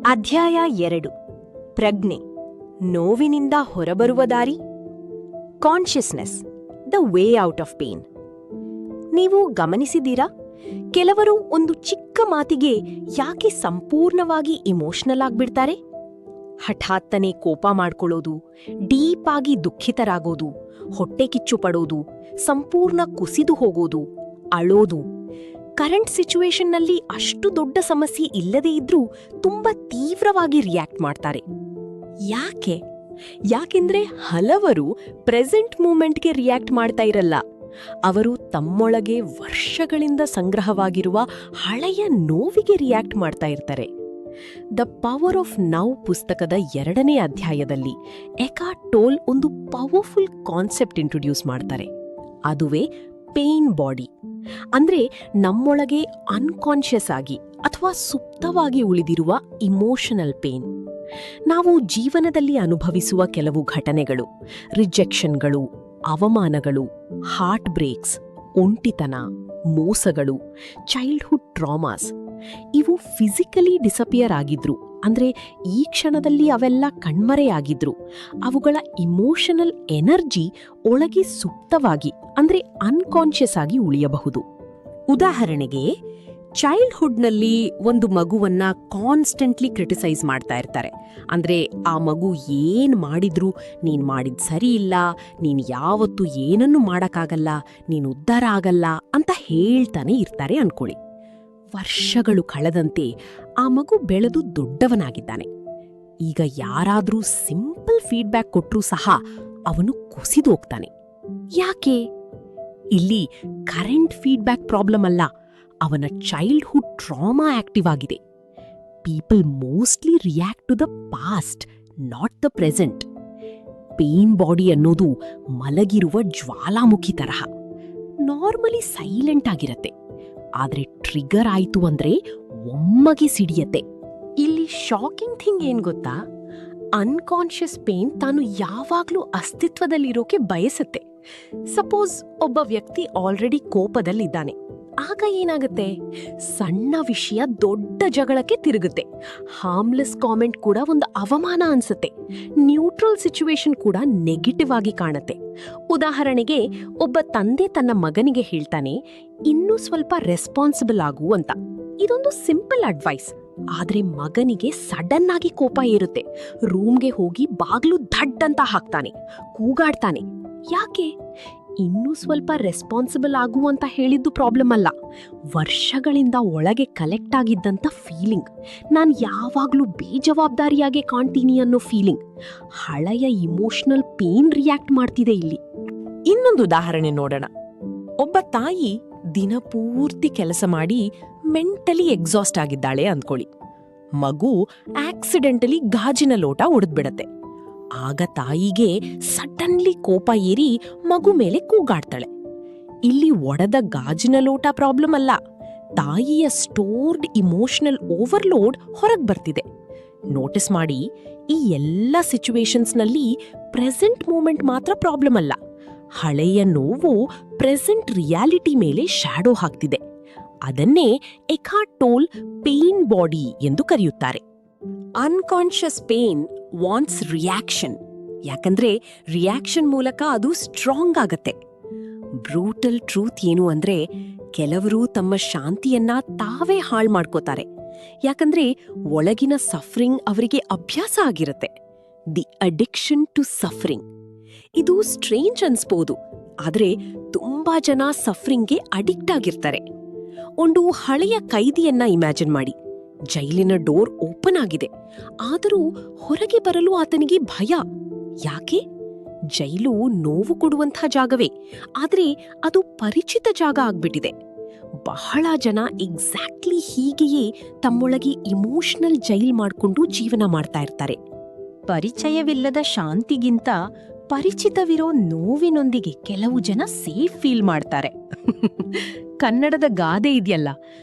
ಅಧ್ಯಾಯ 2 ಪ್ರಜ್ಞೆ ನೋವಿನಿಂದ ಹೊರಬರುವ ದಾರಿ. Consciousness the way out of pain. ನೀವು ಗಮನಿಸಿದ್ದೀರಾ, ಕೆಲವರು ಒಂದು ಚಿಕ್ಕ ಮಾತಿಗೆ ಯಾಕೆ ಸಂಪೂರ್ಣವಾಗಿ ಇಮೋಷನಲ್ ಆಗ್ಬಿಡ್ತಾರೆ? ಹಠಾತ್ತನೆ ಕೋಪ ಮಾಡ್ಕೊಳ್ಳೋದು, ಡೀಪ್ ಆಗಿ ದುಃಖಿತರಾಗೋದು, ಹೊಟ್ಟೆ ಕಿಚ್ಚು ಪಡೋದು, ಸಂಪೂರ್ಣ ಕುಸಿದು ಹೋಗೋದು, ಅಳೋದು. ಕರೆಂಟ್ ಸಿಚುವೇಶನ್ನಲ್ಲಿ ಅಷ್ಟು ದೊಡ್ಡ ಸಮಸ್ಯೆ ಇಲ್ಲದೇ ಇದ್ರೂ ತುಂಬಾ ತೀವ್ರವಾಗಿ ರಿಯಾಕ್ಟ್ ಮಾಡ್ತಾರೆ. ಯಾಕೆಂದ್ರೆ ಹಲವರು ಪ್ರೆಸೆಂಟ್ ಮೂಮೆಂಟ್ಗೆ ರಿಯಾಕ್ಟ್ ಮಾಡ್ತಾ ಇರಲ್ಲ. ಅವರು ತಮ್ಮೊಳಗೆ ವರ್ಷಗಳಿಂದ ಸಂಗ್ರಹವಾಗಿರುವ ಹಳೆಯ ನೋವಿಗೆ ರಿಯಾಕ್ಟ್ ಮಾಡ್ತಾ ಇರ್ತಾರೆ. ದ ಪವರ್ ಆಫ್ ನೌ ಪುಸ್ತಕದ 2ನೇ ಅಧ್ಯಾಯದಲ್ಲಿ ಎಕಾರ್ಟ್ ಟೋಲ್ ಒಂದು ಪವರ್ಫುಲ್ ಕಾನ್ಸೆಪ್ಟ್ ಇಂಟ್ರೊಡ್ಯೂಸ್ ಮಾಡ್ತಾರೆ. ಅದುವೇ ಪೇನ್ ಬಾಡಿ. ಅಂದ್ರೆ ನಮ್ಮೊಳಗೆ ಅನ್ಕಾನ್ಷಿಯಸ್ ಆಗಿ ಅಥವಾ ಸುಪ್ತವಾಗಿ ಉಳಿದಿರುವ ಇಮೋಷನಲ್ ಪೇನ್. ನಾವು ಜೀವನದಲ್ಲಿ ಅನುಭವಿಸುವ ಕೆಲವು ಘಟನೆಗಳು, ರಿಜೆಕ್ಷನ್ಗಳು, ಅವಮಾನಗಳು, ಹಾರ್ಟ್ ಬ್ರೇಕ್ಸ್, ಒಂಟಿತನ, ಮೋಸಗಳು, ಚೈಲ್ಡ್ಹುಡ್ ಟ್ರಾಮಾಸ್, ಇವು ಫಿಸಿಕಲಿ ಡಿಸಪಿಯರ್ ಆಗಿದ್ರು, ಅಂದ್ರೆ ಈ ಕ್ಷಣದಲ್ಲಿ ಅವೆಲ್ಲ ಕಣ್ಮರೆಯಾಗಿದ್ರು, ಅವುಗಳ ಇಮೋಷನಲ್ ಎನರ್ಜಿ ಒಳಗೆ ಸುಪ್ತವಾಗಿ ಅಂದ್ರೆ ಅನ್ಕಾನ್ಷಿಯಸ್ ಆಗಿ ಉಳಿಯಬಹುದು. ಉದಾಹರಣೆಗೆ, ಚೈಲ್ಡ್ಹುಡ್ನಲ್ಲಿ ಒಂದು ಮಗುವನ್ನ ಕಾನ್ಸ್ಟೆಂಟ್ಲಿ ಕ್ರಿಟಿಸೈಸ್ ಮಾಡ್ತಾ ಇರ್ತಾರೆ. ಅಂದ್ರೆ ಆ ಮಗು ಏನ್ ಮಾಡಿದ್ರೂ ನೀನ್ ಮಾಡಿದ್ ಸರಿ ಇಲ್ಲ, ನೀನ್ ಯಾವತ್ತೂ ಏನನ್ನೂ ಮಾಡಕ್ಕಾಗಲ್ಲ, ನೀನ್ ಉದ್ಧಾರ ಆಗಲ್ಲ ಅಂತ ಹೇಳ್ತಾನೆ ಇರ್ತಾರೆ ಅನ್ಕೊಳ್ಳಿ. ವರ್ಷಗಳು ಕಳೆದಂತೆ ಆ ಮಗು ಬೆಳೆದು ದೊಡ್ಡವನಾಗಿದ್ದಾನೆ. ಈಗ ಯಾರಾದ್ರೂ ಸಿಂಪಲ್ ಫೀಡ್ಬ್ಯಾಕ್ ಕೊಟ್ರೂ ಸಹ ಅವನು ಕುಸಿದು ಹೋಗ್ತಾನೆ. ಯಾಕೆ? ಇಲ್ಲಿ ಕರೆಂಟ್ ಫೀಡ್ಬ್ಯಾಕ್ ಪ್ರಾಬ್ಲಮ್ ಅಲ್ಲ, ಅವನ ಚೈಲ್ಡ್ಹುಡ್ ಟ್ರಾಮಾ ಆಕ್ಟಿವ್ ಆಗಿದೆ. People mostly react to the past, not the present. Pain body ಅನ್ನೋದು ಮಲಗಿರುವ ಜ್ವಾಲಾಮುಖಿ ತರಹ. ನಾರ್ಮಲಿ ಸೈಲೆಂಟ್ ಆಗಿರತ್ತೆ, ಆದ್ರೆ ಟ್ರಿಗರ್ ಆಯ್ತು ಅಂದ್ರೆ ಒಮ್ಮಗೆ ಸಿಡಿಯತ್ತೆ. ಇಲ್ಲಿ ಶಾಕಿಂಗ್ ಥಿಂಗ್ ಏನ್ ಗೊತ್ತಾ? ಅನ್ಕಾನ್ಷಿಯಸ್ ಪೇನ್ ತಾನು ಯಾವಾಗ್ಲೂ ಅಸ್ತಿತ್ವದಲ್ಲಿರೋಕೆ ಬಯಸತ್ತೆ. ಸಪೋಸ್ ಒಬ್ಬ ವ್ಯಕ್ತಿ ಆಲ್ರೆಡಿ ಕೋಪದಲ್ಲಿದ್ದಾನೆ. ಆಗ ಏನಾಗುತ್ತೆ? ಸಣ್ಣ ವಿಷಯ ದೊಡ್ಡ ಜಗಳಕ್ಕೆ ತಿರುಗುತ್ತೆ. ಹಾರ್ಮ್ಲೆಸ್ ಕಾಮೆಂಟ್ ಕೂಡ ಒಂದು ಅವಮಾನ ಅನ್ಸುತ್ತೆ. ನ್ಯೂಟ್ರಲ್ ಸಿಚುವೇಶನ್ ಕೂಡ ನೆಗೆಟಿವ್ ಆಗಿ ಕಾಣುತ್ತೆ. ಉದಾಹರಣೆಗೆ, ಒಬ್ಬ ತಂದೆ ತನ್ನ ಮಗನಿಗೆ ಹೇಳ್ತಾನೆ, ಇನ್ನೂ ಸ್ವಲ್ಪ ರೆಸ್ಪಾನ್ಸಿಬಲ್ ಆಗು ಅಂತ. ಇದೊಂದು ಸಿಂಪಲ್ ಅಡ್ವೈಸ್. ಆದ್ರೆ ಮಗನಿಗೆ ಸಡನ್ ಆಗಿ ಕೋಪ ಏರುತ್ತೆ. ರೂಮ್ಗೆ ಹೋಗಿ ಬಾಗ್ಲು ಧಡ್ ಅಂತ ಹಾಕ್ತಾನೆ, ಕೂಗಾಡ್ತಾನೆ. ಯಾಕೆ? ಇನ್ನೂ ಸ್ವಲ್ಪ ರೆಸ್ಪಾನ್ಸಿಬಲ್ ಆಗು ಅಂತ ಹೇಳಿದ್ದು ಪ್ರಾಬ್ಲಮ್ ಅಲ್ಲ, ವರ್ಷಗಳಿಂದ ಒಳಗೆ ಕಲೆಕ್ಟ್ ಆಗಿದ್ದಂಥ ಫೀಲಿಂಗ್. ನಾನು ಯಾವಾಗ್ಲೂ ಬೇಜವಾಬ್ದಾರಿಯಾಗೆ ಕಾಣ್ತೀನಿ ಅನ್ನೋ ಫೀಲಿಂಗ್. ಹಳೆಯ ಇಮೋಷನಲ್ ಪೇನ್ ರಿಯಾಕ್ಟ್ ಮಾಡ್ತಿದೆ ಇಲ್ಲಿ. ಇನ್ನೊಂದು ಉದಾಹರಣೆ ನೋಡೋಣ. ಒಬ್ಬ ತಾಯಿ ದಿನಪೂರ್ತಿ ಕೆಲಸ ಮಾಡಿ ಮೆಂಟಲಿ ಎಕ್ಸಾಸ್ಟ್ ಆಗಿದ್ದಾಳೆ ಅಂದ್ಕೊಳ್ಳಿ. ಮಗು ಆಕ್ಸಿಡೆಂಟಲಿ ಗಾಜಿನ ಲೋಟ ಒಡೆದ್ಬಿಡತ್ತೆ. ಆಗ ತಾಯಿಗೆ ಸಡನ್ಲಿ ಕೋಪ ಏರಿ ಮಗು ಮೇಲೆ ಕೂಗಾಡ್ತಾಳೆ. ಇಲ್ಲಿ ಒಡೆದ ಗಾಜಿನ ಲೋಟ ಪ್ರಾಬ್ಲಮ್ ಅಲ್ಲ, ತಾಯಿಯ ಸ್ಟೋರ್ಡ್ ಇಮೋಷನಲ್ ಓವರ್ಲೋಡ್ ಹೊರಗೆ ಬರ್ತಿದೆ. ನೋಟಿಸ್ ಮಾಡಿ, ಈ ಎಲ್ಲ ಸಿಚುವೇಶನ್ಸ್ನಲ್ಲಿ ಪ್ರೆಸೆಂಟ್ ಮೂಮೆಂಟ್ ಮಾತ್ರ ಪ್ರಾಬ್ಲಮ್ ಅಲ್ಲ, ಹಳೆಯ ನೋವು ಪ್ರೆಸೆಂಟ್ ರಿಯಾಲಿಟಿ ಮೇಲೆ ಶ್ಯಾಡೋ ಹಾಕ್ತಿದೆ. ಅದನ್ನೇ ಎಕಾರ್ಟ್ ಟೋಲ್ ಪೇನ್ ಬಾಡಿ ಎಂದು ಕರೆಯುತ್ತಾರೆ. ಅನ್ಕಾನ್ಷಿಯಸ್ ಪೇನ್ ವಾಂಟ್ಸ್ ರಿಯಾಕ್ಷನ್, ಯಾಕಂದ್ರೆ ರಿಯಾಕ್ಷನ್ ಮೂಲಕ ಅದು ಸ್ಟ್ರಾಂಗ್ ಆಗತ್ತೆ. ಬ್ರೂಟಲ್ ಟ್ರೂತ್ ಏನು ಅಂದ್ರೆ, ಕೆಲವರು ತಮ್ಮ ಶಾಂತಿಯನ್ನ ತಾವೇ ಹಾಳು ಮಾಡ್ಕೋತಾರೆ. ಯಾಕಂದ್ರೆ ಒಳಗಿನ ಸಫರಿಂಗ್ ಅವರಿಗೆ ಅಭ್ಯಾಸ ಆಗಿರುತ್ತೆ. The addiction to suffering. ಇದು ಸ್ಟ್ರೇಂಜ್ ಅನ್ಸ್ಬೋದು, ಆದ್ರೆ ತುಂಬಾ ಜನ ಸಫರಿಂಗ್ಗೆ ಅಡಿಕ್ಟ್ ಆಗಿರ್ತಾರೆ. ಒಂದು ಹಳೆಯ ಕೈದಿಯನ್ನ ಇಮ್ಯಾಜಿನ್ ಮಾಡಿ. ಜೈಲಿನ ಡೋರ್ ಓಪನ್ ಆಗಿದೆ, ಆದರೂ ಹೊರಗೆ ಬರಲು ಆತನಿಗೆ ಭಯ. ಯಾಕೆ? ಜೈಲು ನೋವು ಕೊಡುವಂಥ ಜಾಗವೇ, ಆದ್ರೆ ಅದು ಪರಿಚಿತ ಜಾಗ ಆಗ್ಬಿಟ್ಟಿದೆ. ಬಹಳ ಜನ ಎಕ್ಸಾಕ್ಟ್ಲಿ ಹೀಗೆಯೇ ತಮ್ಮೊಳಗೆ ಇಮೋಷನಲ್ ಜೈಲ್ ಮಾಡ್ಕೊಂಡು ಜೀವನ ಮಾಡ್ತಾ ಇರ್ತಾರೆ. ಪರಿಚಯವಿಲ್ಲದ ಶಾಂತಿಗಿಂತ ಪರಿಚಿತವಿರೋ ನೋವಿನೊಂದಿಗೆ ಕೆಲವು ಜನ ಸೇಫ್ ಫೀಲ್ ಮಾಡ್ತಾರೆ. ಕನ್ನಡದ ಗಾದೆ ಇದೆಯಲ್ಲ,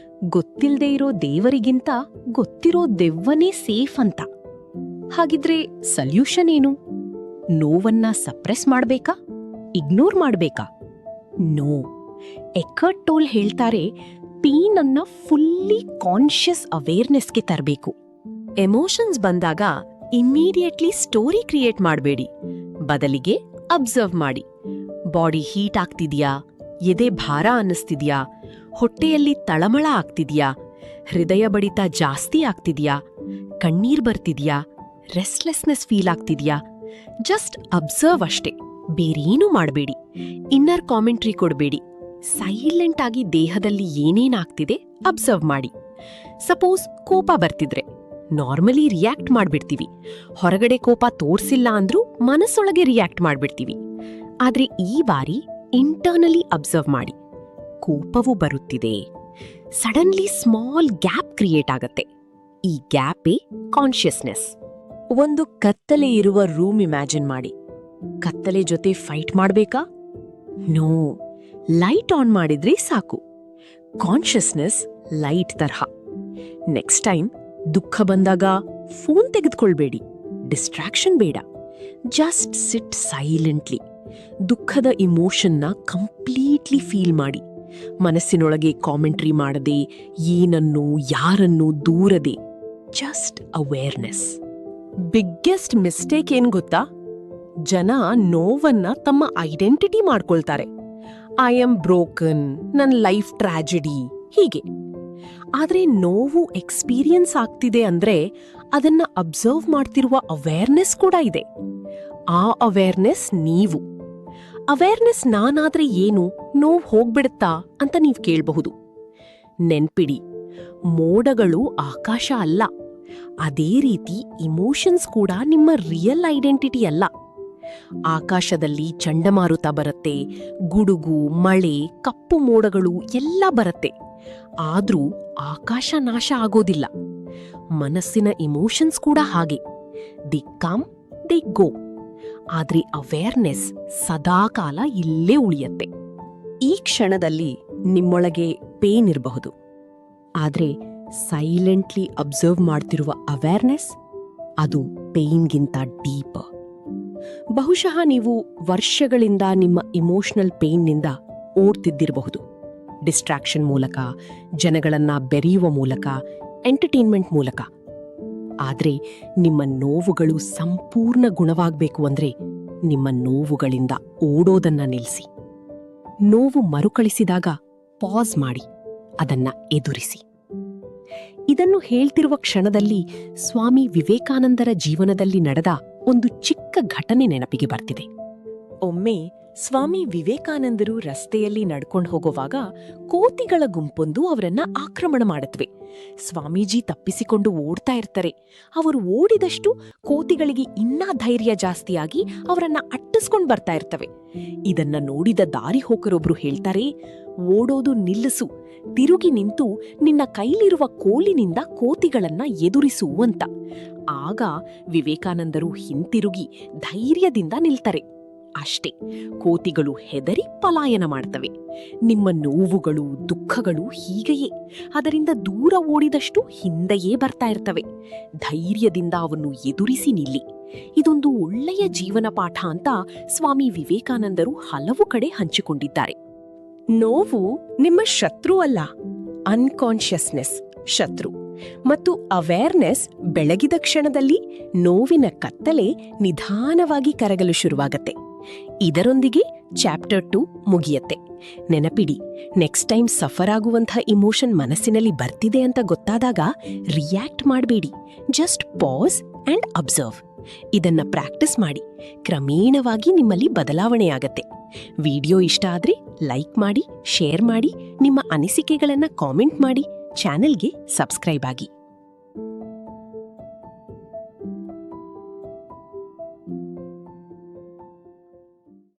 ಗೊತ್ತಿಲ್ಲದೆ ಇರೋ ದೇವರಿಗಿಂತ ಗೊತ್ತಿರೋ ದೆವ್ವನೇ ಸೇಫ್ ಅಂತ. ಹಾಗಿದ್ರೆ ಸಲ್ಯೂಷನ್ ಏನು? ನೋವನ್ನ ಸಪ್ರೆಸ್ ಮಾಡ್ಬೇಕಾ? ಇಗ್ನೋರ್ ಮಾಡ್ಬೇಕಾ? ನೋ. ಎಕಾರ್ಟ್ ಟೋಲ್ ಹೇಳ್ತಾರೆ, ಪೇನ್ ಅನ್ನ ಫುಲ್ಲಿ ಕಾನ್ಷಿಯಸ್ ಅವೇರ್ನೆಸ್ಗೆ ತರಬೇಕು. ಎಮೋಷನ್ಸ್ ಬಂದಾಗ ಇಮ್ಮಿಡಿಯೇಟ್ಲಿ ಸ್ಟೋರಿ ಕ್ರಿಯೇಟ್ ಮಾಡಬೇಡಿ. ಬದಲಿಗೆ ಅಬ್ಸರ್ವ್ ಮಾಡಿ. ಬಾಡಿ ಹೀಟ್ ಆಗ್ತಿದ್ಯಾ, ಎದೆ ಭಾರ ಅನ್ನಿಸ್ತಿದ್ಯಾ, ಹೊಟ್ಟೆಯಲ್ಲಿ ತಳಮಳ ಆಗ್ತಿದ್ಯಾ, ಹೃದಯ ಬಡಿತ ಜಾಸ್ತಿ ಆಗ್ತಿದ್ಯಾ, ಕಣ್ಣೀರ್ ಬರ್ತಿದ್ಯಾ, ರೆಸ್ಟ್ಲೆಸ್ನೆಸ್ ಫೀಲ್ ಆಗ್ತಿದ್ಯಾ. ಜಸ್ಟ್ ಅಬ್ಸರ್ವ್ ಅಷ್ಟೇ, ಬೇರೇನೂ ಮಾಡಬೇಡಿ. ಇನ್ನರ್ ಕಾಮೆಂಟ್ರಿ ಕೊಡಬೇಡಿ. ಸೈಲೆಂಟ್ ಆಗಿ ದೇಹದಲ್ಲಿ ಏನೇನಾಗ್ತಿದೆ ಅಬ್ಸರ್ವ್ ಮಾಡಿ. ಸಪೋಸ್ ಕೋಪ ಬರ್ತಿದ್ರೆ ನಾರ್ಮಲಿ ರಿಯಾಕ್ಟ್ ಮಾಡ್ಬಿಡ್ತೀವಿ. ಹೊರಗಡೆ ಕೋಪ ತೋರ್ಸಿಲ್ಲ ಅಂದ್ರೂ ಮನಸ್ಸೊಳಗೆ ರಿಯಾಕ್ಟ್ ಮಾಡ್ಬಿಡ್ತೀವಿ. ಆದ್ರೆ ಈ ಬಾರಿ ಇಂಟರ್ನಲಿ ಅಬ್ಸರ್ವ್ ಮಾಡಿ. ಕೋಪವು ಬರುತ್ತಿದೆ. ಸಡನ್ಲಿ ಸ್ಮಾಲ್ ಗ್ಯಾಪ್ ಕ್ರಿಯೇಟ್ ಆಗತ್ತೆ. ಈ ಗ್ಯಾಪೇ ಕಾನ್ಷಿಯಸ್ನೆಸ್. ಒಂದು ಕತ್ತಲೆ ಇರುವ ರೂಮ್ ಇಮ್ಯಾಜಿನ್ ಮಾಡಿ. ಕತ್ತಲೆ ಜೊತೆ ಫೈಟ್ ಮಾಡ್ಬೇಕಾ? ನೋ, ಲೈಟ್ ಆನ್ ಮಾಡಿದ್ರೆ ಸಾಕು. ಕಾನ್ಷಿಯಸ್ನೆಸ್ ಲೈಟ್ ತರಹ. ನೆಕ್ಸ್ಟ್ ಟೈಮ್ ದುಃಖ ಬಂದಾಗ ಫೋನ್ ತೆಗೆದುಕೊಳ್ಬೇಡಿ. ಡಿಸ್ಟ್ರಾಕ್ಷನ್ ಬೇಡ. Just sit silently. ದುಃಖದ ಇಮೋಷನ್ನ ಕಂಪ್ಲೀಟ್ಲಿ ಫೀಲ್ ಮಾಡಿ. ಮನಸ್ಸಿನೊಳಗೆ ಕಾಮೆಂಟ್ರಿ ಮಾಡದೆ, ಏನನ್ನು ಯಾರನ್ನು ದೂರದೆ, ಜಸ್ಟ್ ಅವೇರ್ನೆಸ್. ಬಿಗ್ಗೆಸ್ಟ್ ಮಿಸ್ಟೇಕ್ ಏನ್ ಗೊತ್ತಾ? ಜನ ನೋವನ್ನ ತಮ್ಮ ಐಡೆಂಟಿಟಿ ಮಾಡ್ಕೊಳ್ತಾರೆ. ಐ ಆಮ್ ಬ್ರೋಕನ್, ನನ್ನ ಲೈಫ್ ಟ್ರಾಜಿಡಿ, ಹೀಗೆ. ಆದ್ರೆ ನೋವು ಎಕ್ಸ್ಪೀರಿಯನ್ಸ್ ಆಗ್ತಿದೆ ಅಂದ್ರೆ ಅದನ್ನ ಅಬ್ಸರ್ವ್ ಮಾಡ್ತಿರುವ ಅವೇರ್ನೆಸ್ ಕೂಡ ಇದೆ. ಆ ಅವೇರ್ನೆಸ್ ನೀವು. ಅವೇರ್ನೆಸ್ ನಾನಾದ್ರೆ ಏನು, ನೋವು ಹೋಗ್ಬಿಡುತ್ತಾ ಅಂತ ನೀವ್ ಕೇಳಬಹುದು. ನೆನ್ಪಿಡಿ, ಮೋಡಗಳು ಆಕಾಶ ಅಲ್ಲ. ಅದೇ ರೀತಿ ಇಮೋಷನ್ಸ್ ಕೂಡ ನಿಮ್ಮ ರಿಯಲ್ ಐಡೆಂಟಿಟಿ ಅಲ್ಲ. ಆಕಾಶದಲ್ಲಿ ಚಂಡಮಾರುತ ಬರುತ್ತೆ, ಗುಡುಗು, ಮಳೆ, ಕಪ್ಪು ಮೋಡಗಳು ಎಲ್ಲ ಬರುತ್ತೆ. ಆದ್ರೂ ಆಕಾಶ ನಾಶ ಆಗೋದಿಲ್ಲ. ಮನಸ್ಸಿನ ಇಮೋಷನ್ಸ್ ಕೂಡ ಹಾಗೆ. ದಿ ಕಮ್, ದಿ ಗೋ. ಆದ್ರೆ ಅವೇರ್ನೆಸ್ ಸದಾಕಾಲ ಇಲ್ಲೇ ಉಳಿಯತ್ತೆ. ಈ ಕ್ಷಣದಲ್ಲಿ ನಿಮ್ಮೊಳಗೆ ಪೇನ್ ಇರಬಹುದು. ಆದ್ರೆ ಸೈಲೆಂಟ್ಲಿ ಅಬ್ಸರ್ವ್ ಮಾಡ್ತಿರುವ ಅವೇರ್ನೆಸ್, ಅದು ಪೇನ್ಗಿಂತ ಡೀಪ್. ಬಹುಶಃ ನೀವು ವರ್ಷಗಳಿಂದ ನಿಮ್ಮ ಇಮೋಷನಲ್ ಪೇನ್ನಿಂದ ಓಡ್ತಿದ್ದಿರಬಹುದು. ಡಿಸ್ಟ್ರಾಕ್ಷನ್ ಮೂಲಕ, ಜನಗಳನ್ನ ಬೆರೆಯುವ ಮೂಲಕ, ಎಂಟರ್ಟೈನ್ಮೆಂಟ್ ಮೂಲಕ. ಆದ್ರೆ ನಿಮ್ಮ ನೋವುಗಳು ಸಂಪೂರ್ಣ ಗುಣವಾಗಬೇಕು ಅಂದ್ರೆ ನಿಮ್ಮ ನೋವುಗಳಿಂದ ಓಡೋದನ್ನ ನಿಲ್ಲಿಸಿ. ನೋವು ಮರುಕಳಿಸಿದಾಗ ಪಾಸ್ ಮಾಡಿ, ಅದನ್ನ ಎದುರಿಸಿ. ಇದನ್ನು ಹೇಳ್ತಿರುವ ಕ್ಷಣದಲ್ಲಿ ಸ್ವಾಮಿ ವಿವೇಕಾನಂದರ ಜೀವನದಲ್ಲಿ ನಡೆದ ಒಂದು ಚಿಕ್ಕ ಘಟನೆ ನೆನಪಿಗೆ ಬರ್ತಿದೆ. ಒಮ್ಮೆ ಸ್ವಾಮಿ ವಿವೇಕಾನಂದರು ರಸ್ತೆಯಲ್ಲಿ ನಡ್ಕೊಂಡು ಹೋಗುವಾಗ ಕೋತಿಗಳ ಗುಂಪೊಂದು ಅವರನ್ನ ಆಕ್ರಮಣ ಮಾಡುತ್ತವೆ. ಸ್ವಾಮೀಜಿ ತಪ್ಪಿಸಿಕೊಂಡು ಓಡ್ತಾ ಇರ್ತಾರೆ. ಅವರು ಓಡಿದಷ್ಟು ಕೋತಿಗಳಿಗೆ ಇನ್ನೂ ಧೈರ್ಯ ಜಾಸ್ತಿಯಾಗಿ ಅವರನ್ನ ಅಟ್ಟಿಸ್ಕೊಂಡು ಬರ್ತಾ ಇರ್ತವೆ. ಇದನ್ನ ನೋಡಿದ ದಾರಿ ಹೋಕರೊಬ್ರು ಹೇಳ್ತಾರೆ, ಓಡೋದು ನಿಲ್ಲಿಸು, ತಿರುಗಿ ನಿಂತು ನಿನ್ನ ಕೈಲಿರುವ ಕೋಲಿನಿಂದ ಕೋತಿಗಳನ್ನ ಎದುರಿಸು ಅಂತ. ಆಗ ವಿವೇಕಾನಂದರು ಹಿಂತಿರುಗಿ ಧೈರ್ಯದಿಂದ ನಿಲ್ತಾರೆ. ಅಷ್ಟೇ, ಕೋತಿಗಳು ಹೆದರಿ ಪಲಾಯನ ಮಾಡ್ತವೆ. ನಿಮ್ಮ ನೋವುಗಳು, ದುಃಖಗಳು ಹೀಗೆಯೇ ಅದರಿಂದ ದೂರ ಓಡಿದಷ್ಟು ಹಿಂದೆಯೇ ಬರ್ತಾ ಇರ್ತವೆ. ಧೈರ್ಯದಿಂದ ಅವನ್ನು ಎದುರಿಸಿ ನಿಲ್ಲಿ. ಇದೊಂದು ಒಳ್ಳೆಯ ಜೀವನ ಪಾಠ ಅಂತ ಸ್ವಾಮಿ ವಿವೇಕಾನಂದರು ಹಲವು ಕಡೆ ಹಂಚಿಕೊಂಡಿದ್ದಾರೆ. ನೋವು ನಿಮ್ಮ ಶತ್ರು ಅಲ್ಲ, ಅನ್ಕಾನ್ಷಿಯಸ್ನೆಸ್ ಶತ್ರು. ಮತ್ತು ಅವೇರ್ನೆಸ್ ಬೆಳಗಿದ ಕ್ಷಣದಲ್ಲಿ ನೋವಿನ ಕತ್ತಲೆ ನಿಧಾನವಾಗಿ ಕರಗಲು ಶುರುವಾಗತ್ತೆ. ಇದರೊಂದಿಗೆ ಚಾಪ್ಟರ್ 2 ಮುಗಿಯತ್ತೆ. ನೆನಪಿಡಿ, ನೆಕ್ಸ್ಟ್ ಟೈಮ್ ಸಫರ್ ಆಗುವಂಥ ಇಮೋಷನ್ ಮನಸ್ಸಿನಲ್ಲಿ ಬರ್ತಿದೆ ಅಂತ ಗೊತ್ತಾದಾಗ ರಿಯಾಕ್ಟ್ ಮಾಡಬೇಡಿ. Just pass and observe. ಇದನ್ನ ಪ್ರಾಕ್ಟೀಸ್ ಮಾಡಿ. ಕ್ರಮೇಣವಾಗಿ ನಿಮ್ಮಲ್ಲಿ ಬದಲಾವಣೆಯಾಗತ್ತೆ. ವಿಡಿಯೋ ಇಷ್ಟ ಆದ್ರೆ ಲೈಕ್ ಮಾಡಿ, ಶೇರ್ ಮಾಡಿ, ನಿಮ್ಮ ಅನಿಸಿಕೆಗಳನ್ನ ಕಾಮೆಂಟ್ ಮಾಡಿ, ಚಾನೆಲ್ಗೆ ಸಬ್ಸ್ಕ್ರೈಬ್ ಆಗಿ.